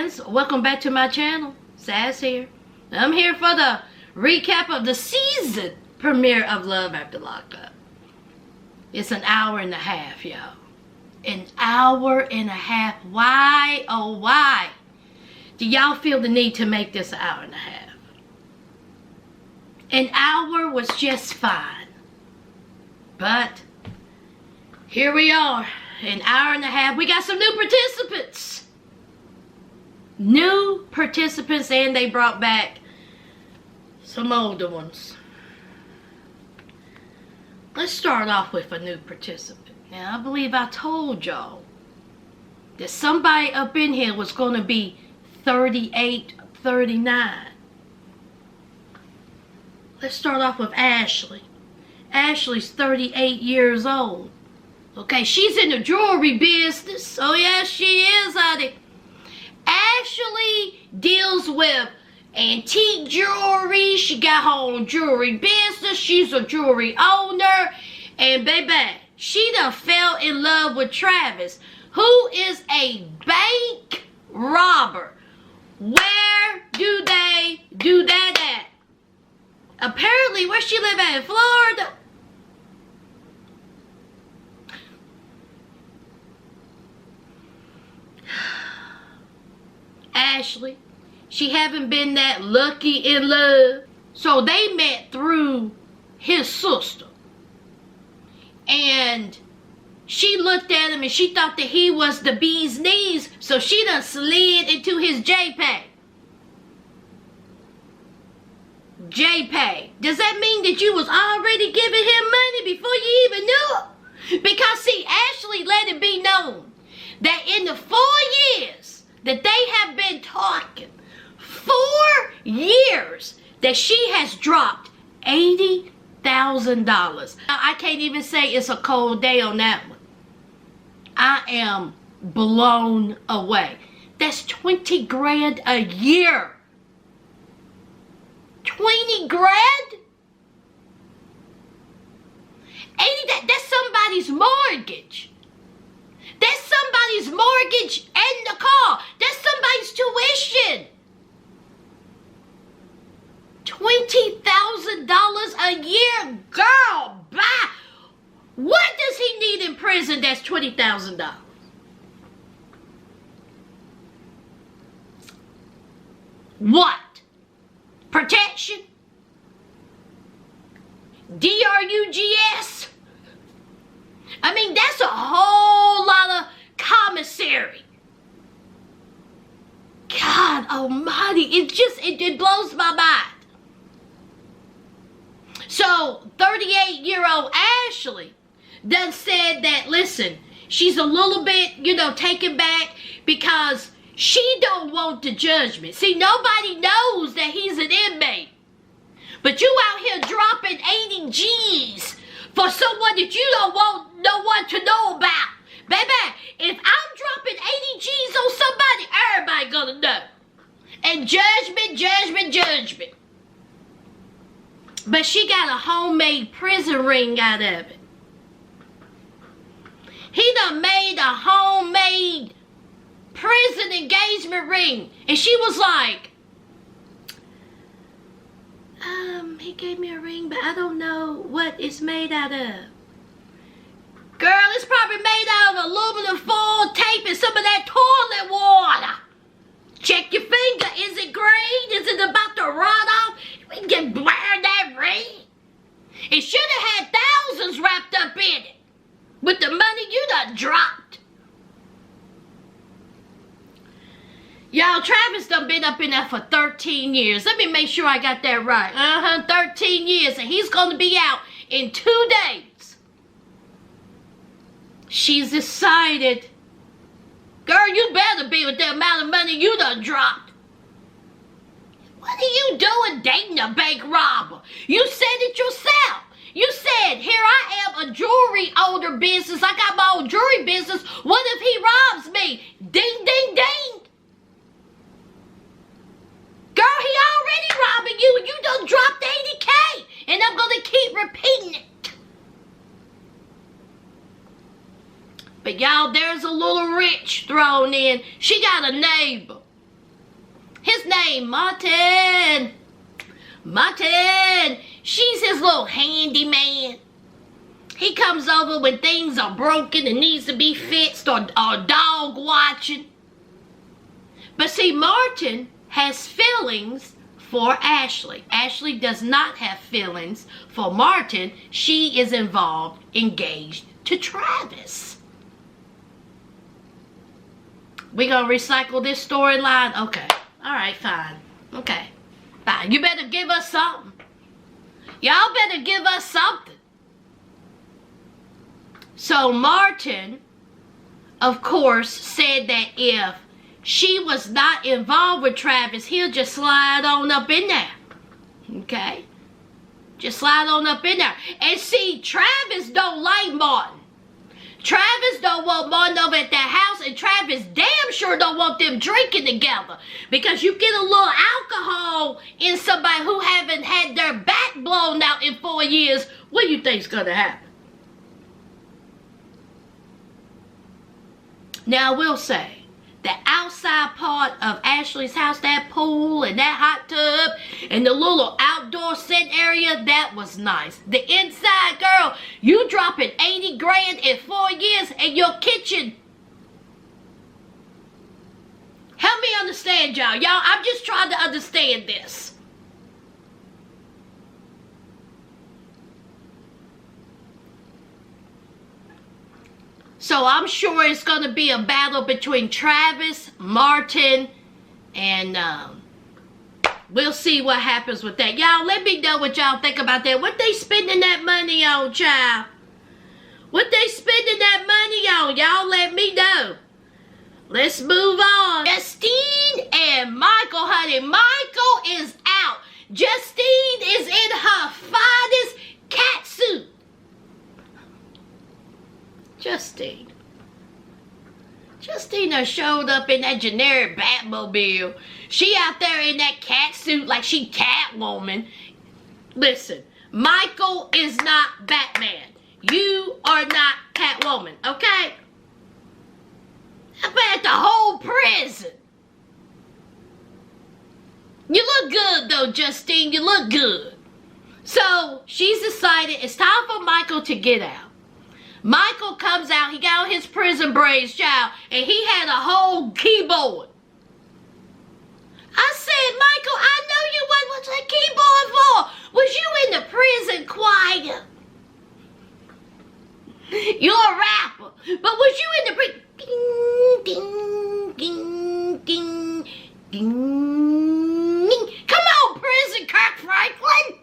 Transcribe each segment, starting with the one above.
friends, welcome back to my channel. Sass here. I'm here for the recap of the season premiere of Love After Lockup. It's an hour and a half, y'all. An hour and a half. Why, oh why do y'all feel the need to make this an hour and a half? An hour was just fine. But here we are. An hour and a half. We got some new participants. New participants, and they brought back some older ones. Let's start off with a new participant. Now, I believe I told y'all that somebody up in here was going to be 38, 39. Let's start off with Ashley. Ashley's 38 years old. Okay, she's in the jewelry business. Oh, yes, she is, honey. Ashley deals with antique jewelry. She got her own jewelry business. She's a jewelry owner. And baby, she done fell in love with Travis, who is a bank robber. Where do they do that at? Apparently, where she live at in Florida. Ashley, she haven't been that lucky in love. So they met through his sister. And she looked at him and she thought that he was the bee's knees. So she done slid into his JPay. JPay. Does that mean that you was already giving him money before you even knew it? Because see, Ashley let it be known that in the 4 years that they have been talking, 4 years, that she has dropped $80,000. I can't even say it's a cold day on that one. I am blown away. That's 20 grand a year. 20 grand? 80, that's somebody's mortgage. That's somebody's mortgage and the car. That's somebody's tuition. $20,000 a year? Girl, bye. What does he need in prison that's $20,000? What? Protection? DRUGS? I mean, that's a whole lot of commissary. God almighty, it blows my mind. So, 38-year-old Ashley done said that, listen, she's a little bit, taken back because she don't want the judgment. See, nobody knows that he's an inmate. But you out here dropping 80 G's for someone that you don't want no one to know about. Baby, if I'm dropping 80 G's on somebody, everybody gonna know. And judgment, judgment, judgment. But she got a homemade prison ring out of it. He done made a homemade prison engagement ring. And she was like, he gave me a ring, but I don't know what it's made out of. Girl, it's probably made out of aluminum foil tape and some of that toilet water. Check your finger. Is it green? Is it about to run off? We can blare that ring. It should have had thousands wrapped up in it with the money you done dropped. Y'all, Travis done been up in there for 13 years. Let me make sure I got that right. 13 years. And he's going to be out in 2 days. She's excited. Girl, you better be with the amount of money you done dropped. What are you doing dating a bank robber? You said it yourself. You said, here I am, a jewelry owner business. I got my own jewelry business. What if he robs me? Ding, ding, ding. Girl, he already robbing you and you done dropped 80K. And I'm going to keep repeating it. But y'all, there's a little rich thrown in. She got a neighbor His name, Martin. Martin. She's his little handyman. He comes over when things are broken and needs to be fixed or dog watching. But see, Martin has feelings for Ashley. Ashley does not have feelings for Martin. She is involved, engaged to Travis. We gonna recycle this storyline? Okay. All right, fine. Okay. Fine. You better give us something. Y'all better give us something. So Martin, of course, said that if she was not involved with Travis, he'll just slide on up in there. Okay? Just slide on up in there. And see, Travis don't like Martin. Travis don't want Martin over at that house, and Travis damn sure don't want them drinking together. Because you get a little alcohol in somebody who haven't had their back blown out in 4 years, what do you think's gonna happen? Now I will say, the outside part of Ashley's house, that pool and that hot tub and the little outdoor set area, that was nice. The inside, girl, you dropping 80 grand in 4 years in your kitchen. Help me understand, y'all. I'm just trying to understand this. So I'm sure it's going to be a battle between Travis, Martin, and we'll see what happens with that. Y'all, let me know what y'all think about that. What they spending that money on, child? What they spending that money on? Y'all let me know. Let's move on. Justine and Michael, honey. Michael is out. Justine is in her finest cat suit. Justine done showed up in that generic Batmobile. She out there in that cat suit like she Catwoman. Listen, Michael is not Batman. You are not Catwoman, okay? I bet the whole prison. You look good though, Justine. You look good. So she's decided it's time for Michael to get out. Michael comes out, he got on his prison braids, child, and he had a whole keyboard. I said, Michael, I know you what's that keyboard for? Was you in the prison choir? You're a rapper, but was you in the prison? Ding, ding, ding, ding, ding. Come on, prison, Kirk Franklin.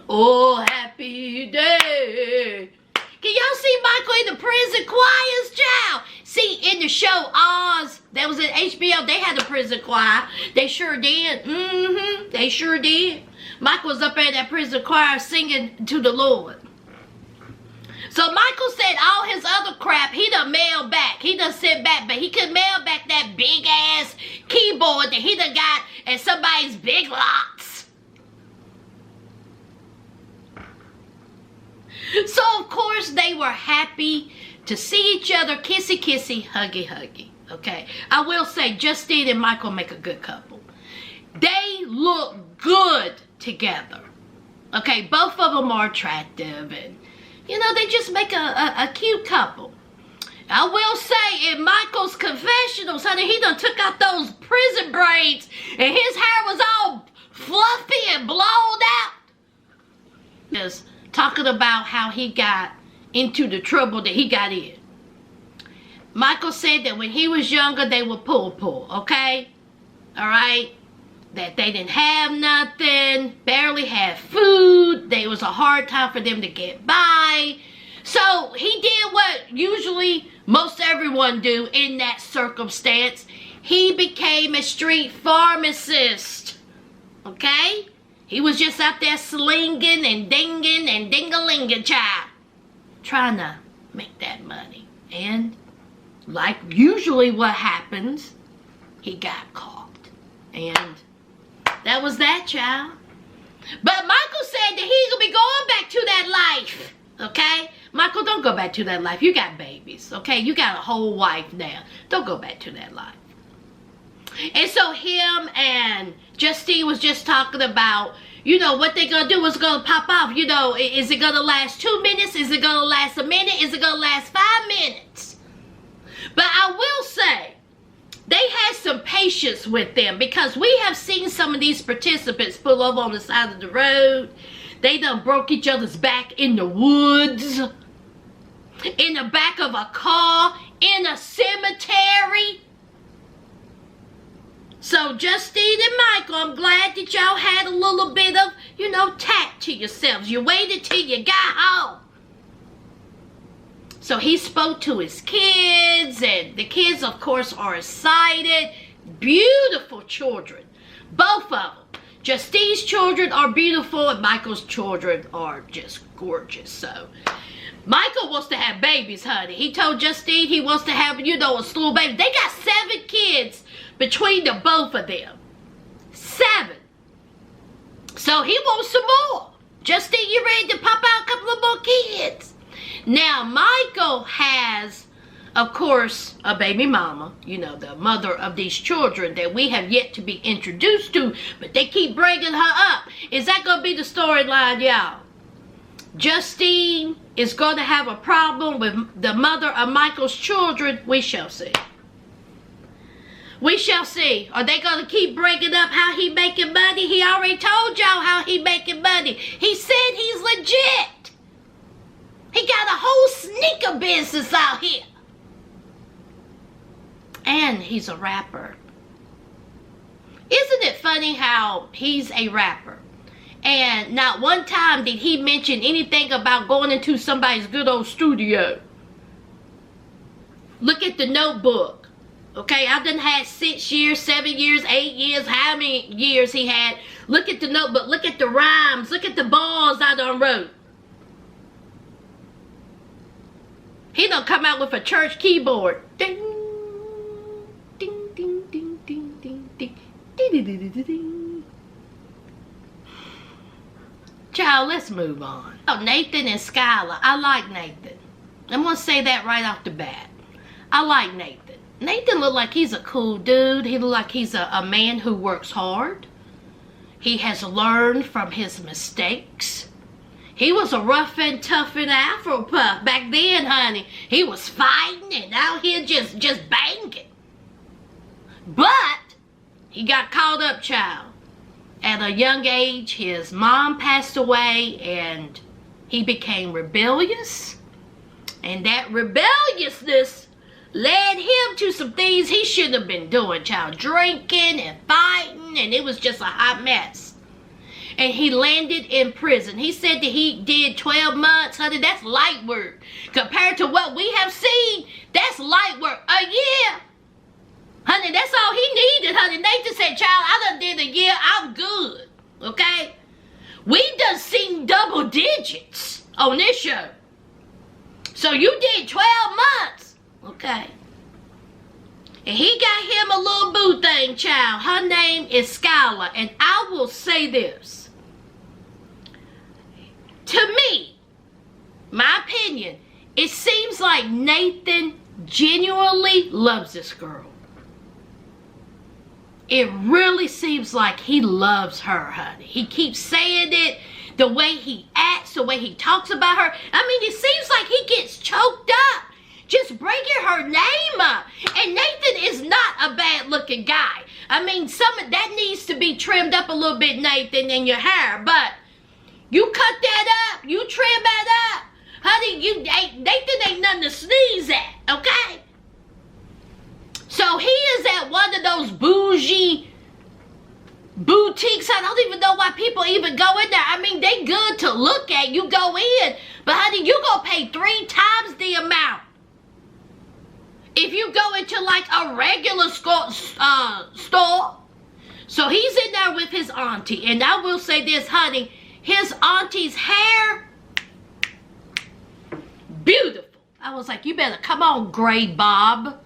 Oh, happy day. Can y'all see Michael in the prison choirs, child? See, in the show Oz, that was at HBO, they had a prison choir. They sure did. They sure did. Michael was up there in that prison choir singing to the Lord. So Michael said all his other crap, he done mailed back. He done sent back, but he could mail back that big ass keyboard that he done got at somebody's Big Lots. So, of course, they were happy to see each other, kissy, kissy, huggy, huggy. Okay? I will say, Justine and Michael make a good couple. They look good together. Okay? Both of them are attractive. And, you know, they just make a cute couple. I will say, in Michael's confessionals, honey, he done took out those prison braids. And his hair was all fluffy and blown out. Yes. Talking about how he got into the trouble that he got in. Michael said that when he was younger, they were pull, okay? All right? That they didn't have nothing, barely had food. There was a hard time for them to get by. So he did what usually most everyone do in that circumstance. He became a street pharmacist, okay? He was just out there slinging and dinging and ding-a-ling-a, child. Trying to make that money. And like usually what happens, he got caught. And that was that, child. But Michael said that he's going to be going back to that life. Okay? Michael, don't go back to that life. You got babies. kids, okay? You got a whole wife now. Don't go back to that life. And so him and Justine was just talking about, you know, what they're going to do, what's going to pop off. You know, is it going to last 2 minutes? Is it going to last a minute? Is it going to last 5 minutes? But I will say, they had some patience with them, because we have seen some of these participants pull over on the side of the road. They done broke each other's back in the woods, in the back of a car, in a cemetery. So Justine and Michael, I'm glad that y'all had a little bit of, you know, tact to yourselves. You waited till you got home. So he spoke to his kids, and the kids, of course, are excited. Beautiful children, both of them. Justine's children are beautiful, and Michael's children are just gorgeous. So Michael wants to have babies, honey. He told Justine he wants to have, you know, a slew of babies. They got 7 kids between the both of them. 7. So he wants some more. Justine, you ready to pop out a couple of more kids? Now, Michael has, of course, a baby mama, you know, the mother of these children that we have yet to be introduced to, but they keep bringing her up. Is that going to be the storyline, y'all? Justine is going to have a problem with the mother of Michael's children. We shall see. We shall see. Are they going to keep bringing up how he making money? He already told y'all how he making money. He said he's legit. He got a whole sneaker business out here. And he's a rapper. Isn't it funny how he's a rapper? And not one time did he mention anything about going into somebody's good old studio. Look at the notebook. Okay, I've done had 6 years, 7 years, 8 years, how many years he had. Look at the notebook. Look at the rhymes. Look at the bars I done wrote. He done come out with a church keyboard. Ding, ding, ding, ding, ding, ding, ding, ding, ding, ding, ding, ding. Child, let's move on. Oh, Nathan and Skyla. I like Nathan. I'm going to say that right off the bat. I like Nathan. Nathan look like he's a cool dude. He look like he's a man who works hard. He has learned from his mistakes. He was a rough and tough and Afro puff back then, honey. He was fighting and out here just banging. But he got caught up, child. At a young age, his mom passed away and he became rebellious. And that rebelliousness led him to some things he shouldn't have been doing, child. Drinking and fighting, and it was just a hot mess. And he landed in prison. He said that he did 12 months, honey. That's light work. Compared to what we have seen, that's light work. A year. Honey, that's all he needed, honey. Nathan said, child, I done did a year. I'm good. Okay? We done seen double digits on this show. So you did 12 months. Okay. And he got him a little boo thing, child. Her name is Skyla. And I will say this. To me, my opinion, it seems like Nathan genuinely loves this girl. It really seems like he loves her, honey. He keeps saying it, the way he acts, the way he talks about her. I mean, it seems like he gets choked up just bringing her name up. And Nathan is not a bad looking guy. I mean, some of that needs to be trimmed up a little bit, Nathan, in your hair. But you cut that up, you trim that up. Honey, Nathan ain't nothing to sneeze at, okay? So he is at one of those bougie boutiques. I don't even know why people even go in there. I mean, they good to look at. You go in, but honey, you gonna pay 3 times the amount if you go into like a regular store. So he's in there with his auntie, and I will say this, honey, his auntie's hair, beautiful. I was like, you better come on, Gray Bob.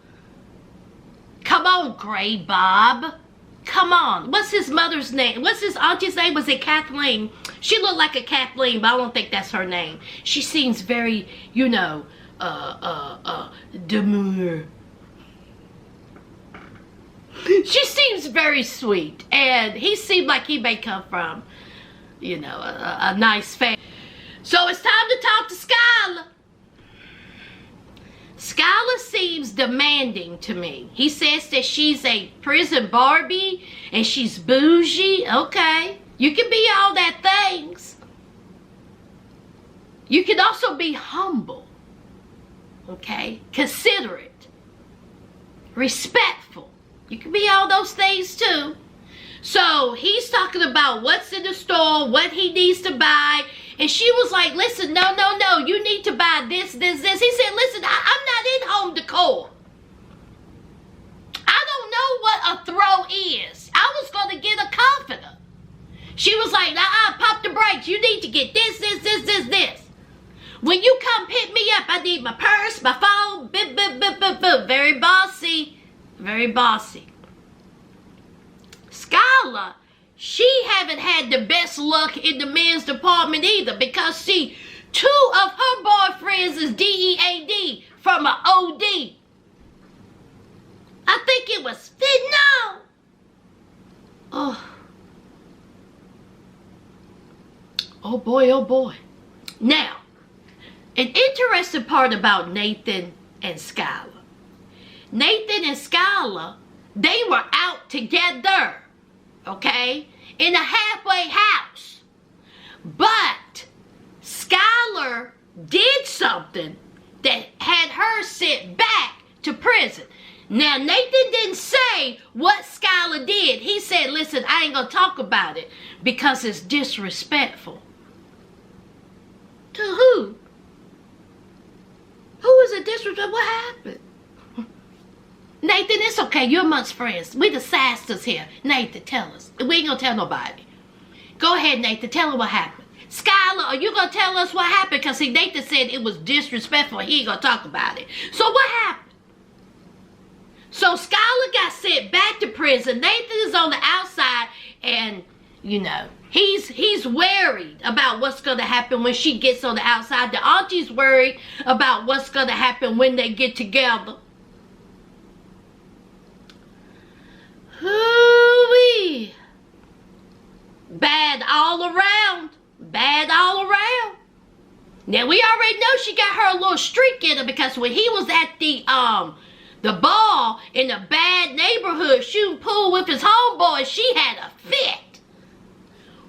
Come on, Gray Bob. Come on. What's his mother's name? What's his auntie's name? Was it Kathleen? She looked like a Kathleen, but I don't think that's her name. She seems very, you know, demure. She seems very sweet, and he seemed like he may come from, you know, a nice family. So it's time to talk to Skyla. Skyla seems demanding to me. He says that she's a prison Barbie and she's bougie. Okay, you can be all that things. You can also be humble. Okay, considerate, respectful. You can be all those things too. So he's talking about what's in the store, what he needs to buy. And she was like, listen, no, you need to buy this. He said, listen, I'm not in home decor. I don't know what a throw is. I was going to get a comforter. She was like, pop the brakes. You need to get this. When you come pick me up, I need my purse, my phone, very bossy. Very bossy. Skyla, she haven't had the best luck in the men's department either, because see, 2 of her boyfriends is DEAD from an OD. I think it was fentanyl. Oh boy. Now, an interesting part about Nathan and Skyla. Nathan and Skyla, they were out together, okay, in a halfway house. But Skyla did something that had her sent back to prison. Now, Nathan didn't say what Skyla did. He said, listen, I ain't going to talk about it because it's disrespectful. To who? Who is it disrespectful? What happened? Nathan, it's okay. You're amongst friends. We the sisters here. Nathan, tell us. We ain't gonna tell nobody. Go ahead, Nathan. Tell her what happened. Skyla, are you gonna tell us what happened? Because see, Nathan said it was disrespectful. He ain't gonna talk about it. So what happened? So Skyla got sent back to prison. Nathan is on the outside, and you know, he's worried about what's gonna happen when she gets on the outside. The auntie's worried about what's gonna happen when they get together. Hoo-wee. Bad all around. Bad all around. Now we already know she got her a little streak in her, because when he was at the bar in a bad neighborhood shooting pool with his homeboy, she had a fit.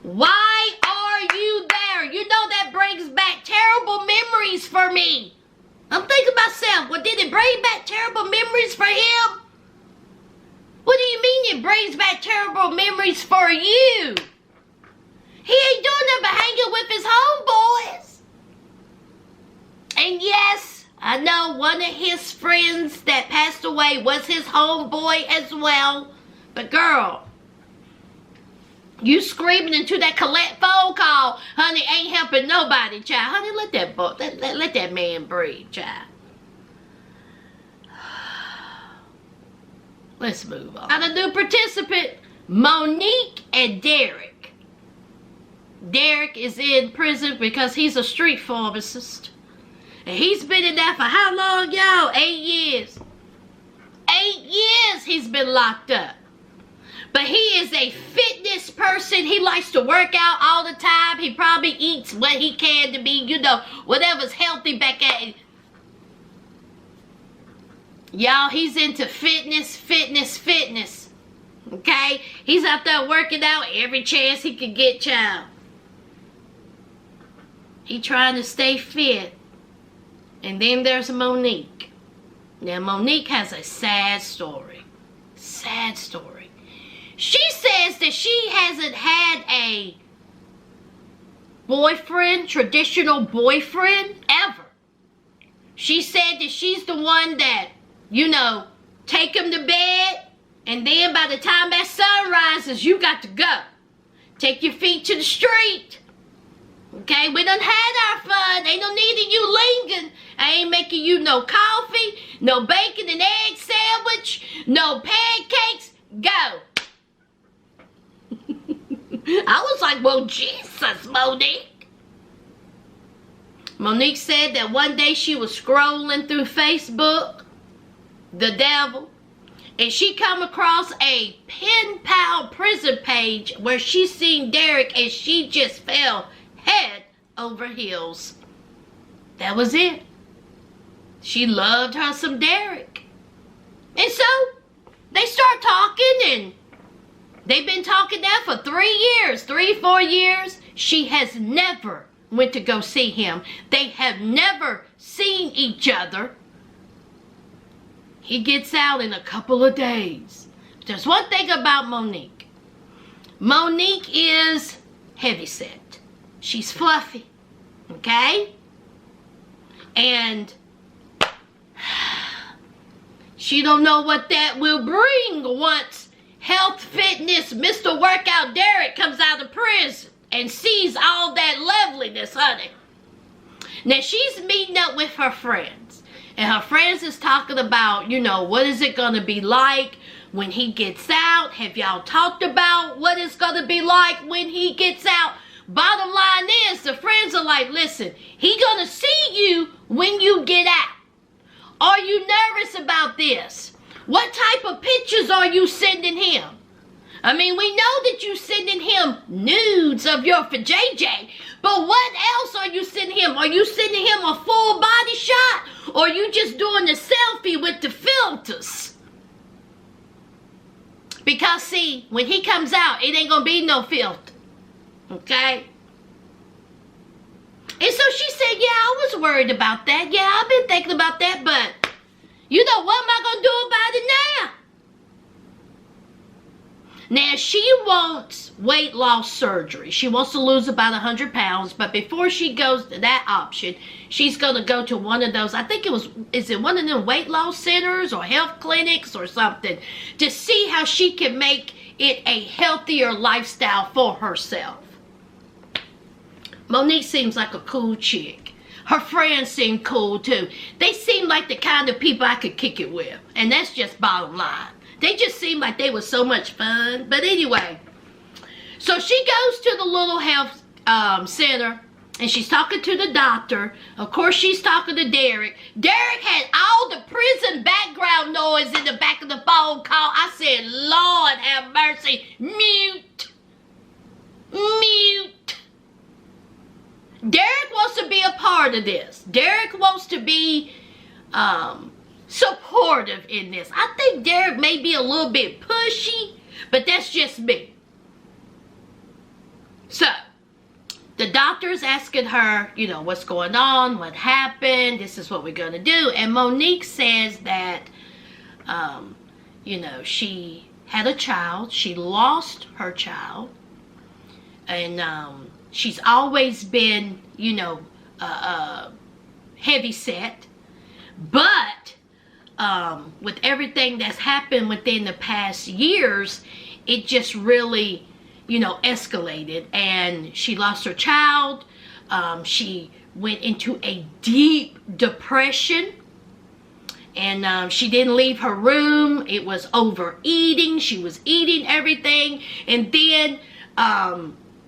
Why are you there? You know that brings back terrible memories for me. I'm thinking myself, well, did it bring back terrible memories for him? What do you mean it brings back terrible memories for you? He ain't doing nothing but hanging with his homeboys. And yes, I know one of his friends that passed away was his homeboy as well. But girl, you screaming into that collect phone call, honey, ain't helping nobody, child. Honey, let that man breathe, child. Let's move on. Now the new participant, Monique and Derek. Derek is in prison because he's a street pharmacist. And he's been in there for how long, y'all? 8 years. 8 years he's been locked up. But he is a fitness person. He likes to work out all the time. He probably eats what he can to be, you know, whatever's healthy back at. Y'all, he's into fitness. Okay? He's out there working out every chance he can get, child. He trying to stay fit. And then there's Monique. Now, Monique has a sad story. Sad story. She says that she hasn't had a boyfriend, traditional boyfriend, ever. She said that she's the one that, you know, take him to bed, and then by the time that sun rises, you got to go. Take your feet to the street. Okay, we done had our fun. Ain't no need of you lingering. I ain't making you no coffee, no bacon and egg sandwich, no pancakes. Go. I was like, well, Jesus, Monique. Monique said that one day she was scrolling through Facebook, the devil, and she come across a pen pal prison page where she seen Derek and she just fell head over heels. That was it. She loved her some Derek. And so they start talking, and they've been talking now for 4 years. She has never went to go see him. They have never seen each other. He gets out in a couple of days. There's one thing about Monique. Monique is heavyset. She's fluffy. Okay? And she don't know what that will bring once health, fitness, Mr. Workout Derek comes out of prison and sees all that loveliness, honey. Now, she's meeting up with her friends. And her friends is talking about, you know, what is it going to be like when he gets out? Have y'all talked about what it's going to be like when he gets out? Bottom line is, the friends are like, listen, he going to see you when you get out. Are you nervous about this? What type of pictures are you sending him? I mean, we know that you sending him nudes of your JJ, but what else are you sending him? Are you sending him a full body shot? Or are you just doing the selfie with the filters? Because see, when he comes out, it ain't gonna be no filter. Okay? And so she said, yeah, I was worried about that. Yeah, I've been thinking about that, but you know, what am I going to do about it now? Now, she wants weight loss surgery. She wants to lose about 100 pounds, but before she goes to that option, she's going to go to one of those, I think it was, is it one of them weight loss centers or health clinics or something, to see how she can make it a healthier lifestyle for herself. Monique seems like a cool chick. Her friends seem cool too. They seem like the kind of people I could kick it with. And that's just bottom line. They just seem like they were so much fun. But anyway, so she goes to the little health center and she's talking to the doctor. Of course, she's talking to Derek. Derek had all the prison background noise in the back of the phone call. I said, Lord have mercy. Mute. Mute. Derek wants to be a part of this. Derek wants to be supportive in this. I think Derek may be a little bit pushy, but that's just me. So, the doctor's asking her, you know, what's going on, what happened, this is what we're going to do. And Monique says that, you know, she had a child. She lost her child. And, she's always been, you know, heavy set. But with everything that's happened within the past years, it just really, you know, escalated. And she lost her child. She went into a deep depression. And she didn't leave her room. It was overeating. She was eating everything. And then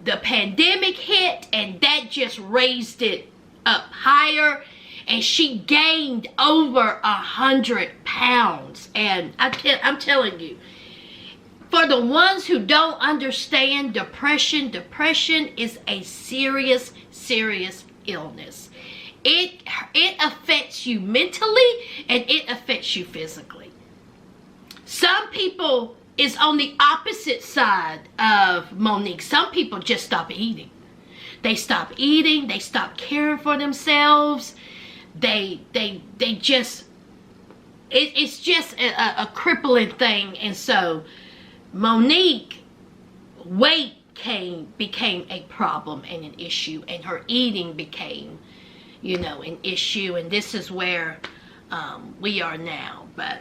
the pandemic hit, and that just raised it up higher, and she gained over 100 pounds. And I'm telling you, for the ones who don't understand depression is a serious illness. It affects you mentally and it affects you physically. Some people is on the opposite side of Monique. Some people just stop eating. They stop eating. They stop caring for themselves. They just, it's just a crippling thing. And so Monique, weight became a problem and an issue, and her eating became, you know, an issue. And this is where we are now. But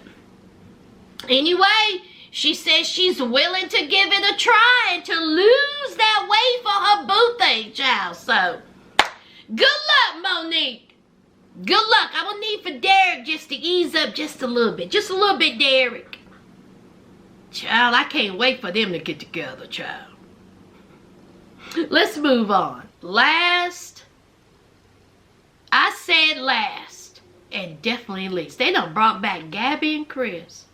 anyway, she says she's willing to give it a try and to lose that weight for her boo thing, child. So, good luck, Monique. Good luck. I will need for Derek just to ease up just a little bit. Just a little bit, Derek. Child, I can't wait for them to get together, child. Let's move on. Last I said last, and definitely least, they done brought back Gabby and Chris.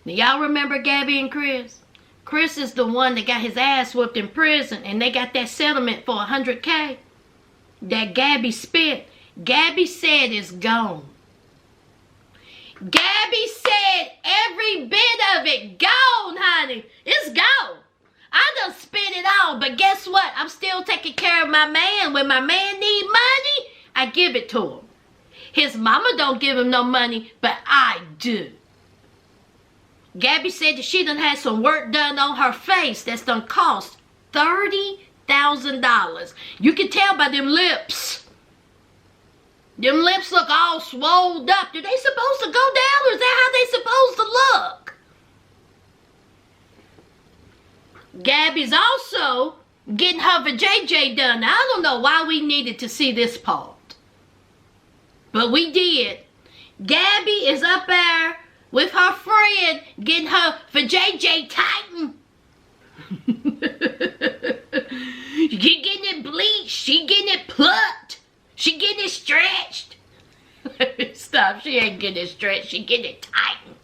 Now, y'all remember Gabby and Chris? Chris is the one that got his ass whooped in prison, and they got that settlement for $100K that Gabby spent. Gabby said it's gone. Gabby said every bit of it gone, honey. It's gone. I done spent it all, but guess what? I'm still taking care of my man. When my man need money, I give it to him. His mama don't give him no money, but I do. Gabby said that she done had some work done on her face that's done cost $30,000. You can tell by them lips. Them lips look all swolled up. Are they supposed to go down, or is that how they supposed to look? Gabby's also getting her vajayjay done. Now, I don't know why we needed to see this part, but we did. Gabby is up there with her friend getting her vajayjay tightened. She getting it bleached. She getting it plucked. She getting it stretched. Stop. She ain't getting it stretched. She getting it tightened.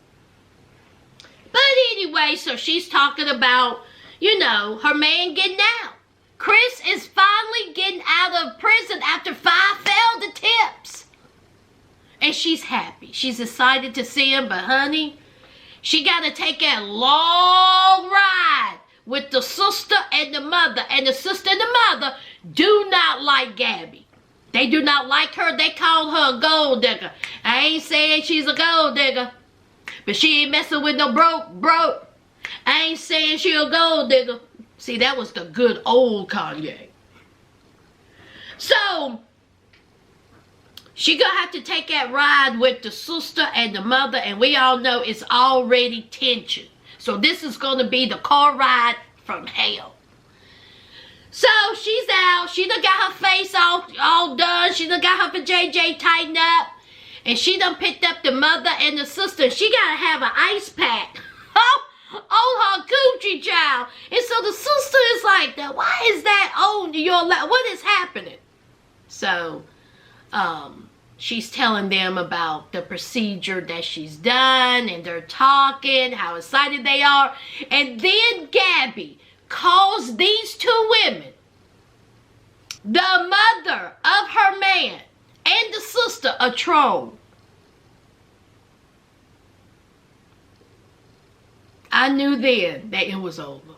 But anyway, so she's talking about, you know, her man getting out. Chris is finally getting out of prison after 5 failed attempts. And she's happy. She's excited to see him. But honey, she got to take that long ride with the sister and the mother. And the sister and the mother do not like Gabby. They do not like her. They call her a gold digger. I ain't saying she's a gold digger, but she ain't messing with no broke. I ain't saying she a gold digger. See, that was the good old Kanye. So, she gonna have to take that ride with the sister and the mother, and we all know it's already tension. So this is gonna be the car ride from hell. So she's out. She done got her face all done. She done got her vajayjay tightened up. And she done picked up the mother and the sister. She got to have an ice pack on her coochie, child. And so the sister is like, why is that on your lap? What is happening? So, she's telling them about the procedure that she's done. And they're talking, how excited they are. And then Gabby calls these 2 women, the mother of her man and the sister, a troll. I knew then that it was over.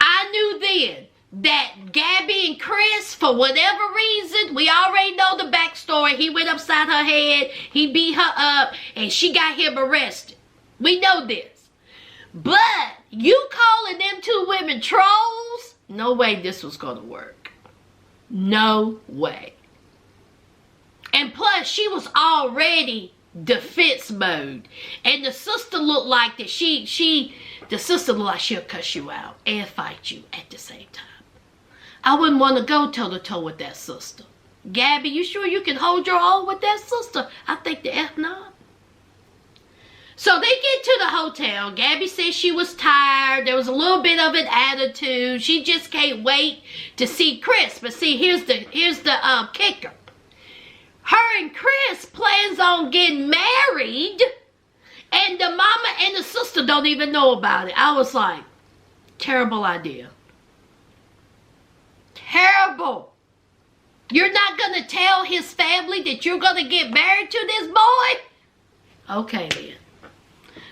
I knew then that Gabby and Chris, for whatever reason, we already know the backstory. He went upside her head, he beat her up, and she got him arrested. We know this. But you calling them 2 women trolls? No way this was going to work. No way. And plus, she was already defense mode. And the sister looked like that the sister looked like she'll cuss you out and fight you at the same time. I wouldn't want to go toe to toe with that sister. Gabby, you sure you can hold your own with that sister? I think the F not. So they get to the hotel. Gabby said she was tired. There was a little bit of an attitude. She just can't wait to see Chris. But see, here's the kicker. Her and Chris plans on getting married, and the mama and the sister don't even know about it. I was like, terrible idea. Terrible. You're not going to tell his family that you're going to get married to this boy? Okay, then.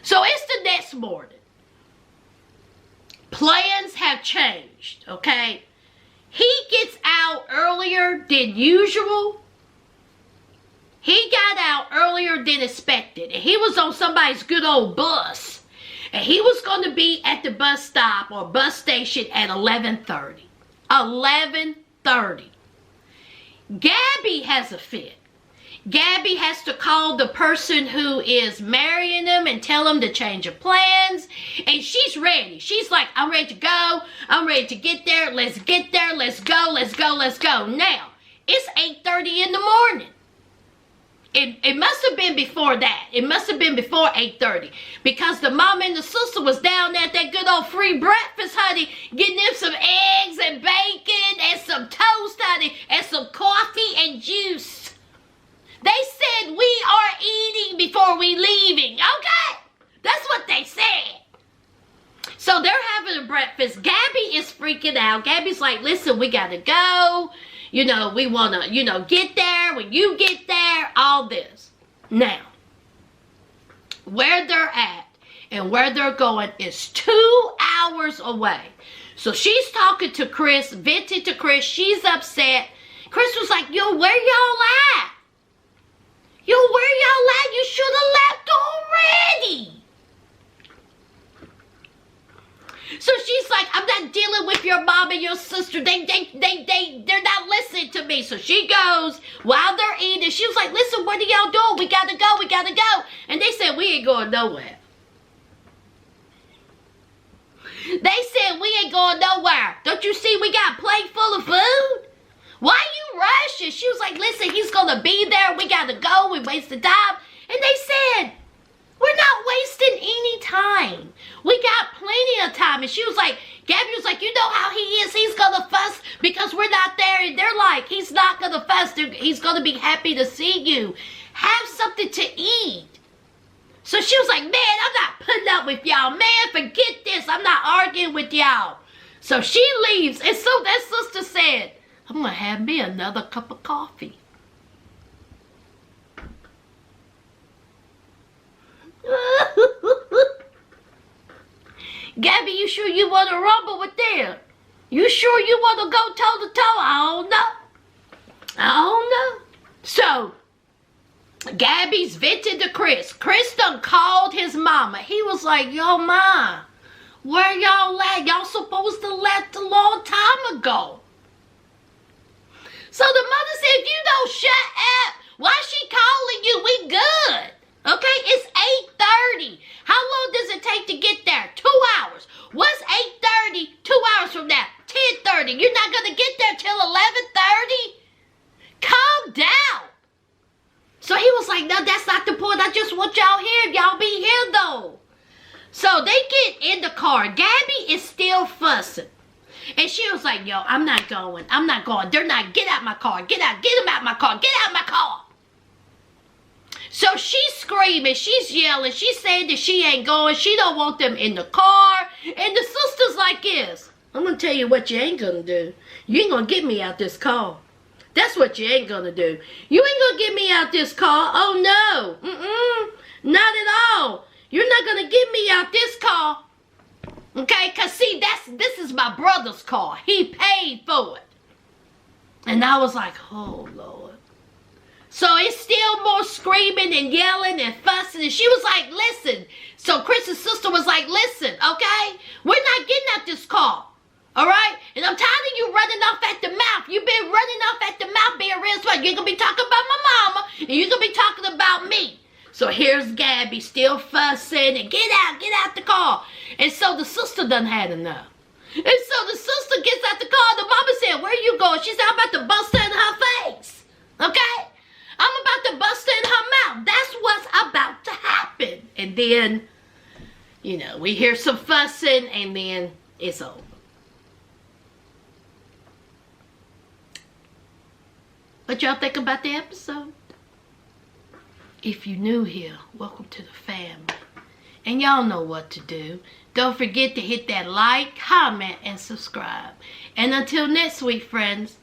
So it's the next morning. Plans have changed, okay? He gets out earlier than usual. He got out earlier than expected. And he was on somebody's good old bus. And he was going to be at the bus stop or bus station at 11:30. 11:30. Gabby has a fit. Gabby has to call the person who is marrying them and tell them to change of plans. And she's ready. She's like, I'm ready to go. I'm ready to get there. Let's get there. Let's go. Let's go. Let's go. Now, it's 8:30 in the morning. it must have been before that. It must have been before 8:30. Because the mama and the sister was down there at that good old free breakfast, honey, getting them some eggs and bacon and some toast, honey, and some coffee and juice. They said we are eating before we leaving, okay? That's what they said. So they're having a breakfast. Gabby is freaking out. Gabby's like, listen, we gotta go. You know, we wanna, get there when you get there, all this. Now, where they're at and where they're going is 2 hours away. So she's talking to Chris, venting to Chris. She's upset. Chris was like, yo, where y'all at? Yo, where y'all at? You should have left already. So she's like, I'm not dealing with your mom and your sister. They're not listening to me. So she goes while they're eating. She was like, listen, what are y'all doing? We gotta go. And they said, we ain't going nowhere. They said, we ain't going nowhere. Don't you see we got a plate full of food? Why are you rushing? She was like, listen, he's gonna be there. We gotta go. We wasted time. And they said, we're not wasting any time. We got plenty of time. And she was like, Gabby was like, you know how he is. He's going to fuss because we're not there. And they're like, he's not going to fuss. He's going to be happy to see you. Have something to eat. So she was like, man, I'm not putting up with y'all. Man, forget this. I'm not arguing with y'all. So she leaves. And so that sister said, I'm going to have me another cup of coffee. Gabby, you sure you want to rumble with them? You sure you want to go toe to toe? I don't know. So, Gabby's vented to Chris. Chris done called his mama. He was like, yo, ma, where y'all at? Y'all supposed to left a long time ago. So the mother said, if you don't shut up, why she calling you? We good. Okay, it's 8:30. How long does it take to get there? 2 hours. What's 8:30? 2 hours from now. 10:30. You're not going to get there till 11:30? Calm down. So he was like, no, that's not the point. I just want y'all here. Y'all be here, though. So they get in the car. Gabby is still fussing. And she was like, yo, I'm not going. They're not. Get out my car. Get out. Get them out my car. Get out my car. So she's screaming, she's yelling, she's saying that she ain't going, she don't want them in the car. And the sister's like this, I'm going to tell you what you ain't going to do. You ain't going to get me out this car. That's what you ain't going to do. You ain't going to get me out this car. Oh, no. Not at all. You're not going to get me out this car. Okay? Because, see, this is my brother's car. He paid for it. And I was like, oh, Lord. So it's still more screaming and yelling and fussing. And she was like, listen. So Chris's sister was like, listen, okay? We're not getting out this car. All right? And I'm tired of you running off at the mouth. You've been running off at the mouth being real smart. You're going to be talking about my mama. And you're going to be talking about me. So here's Gabby still fussing and get out the car. And so the sister done had enough. And so the sister gets out the car. The mama said, where you going? She said, I'm about to bust her in her face. Okay? I'm about to bust her in her mouth. That's what's about to happen. And then, we hear some fussing and then it's over. What y'all think about the episode? If you're new here, welcome to the family. And y'all know what to do. Don't forget to hit that like, comment, and subscribe. And until next week, friends,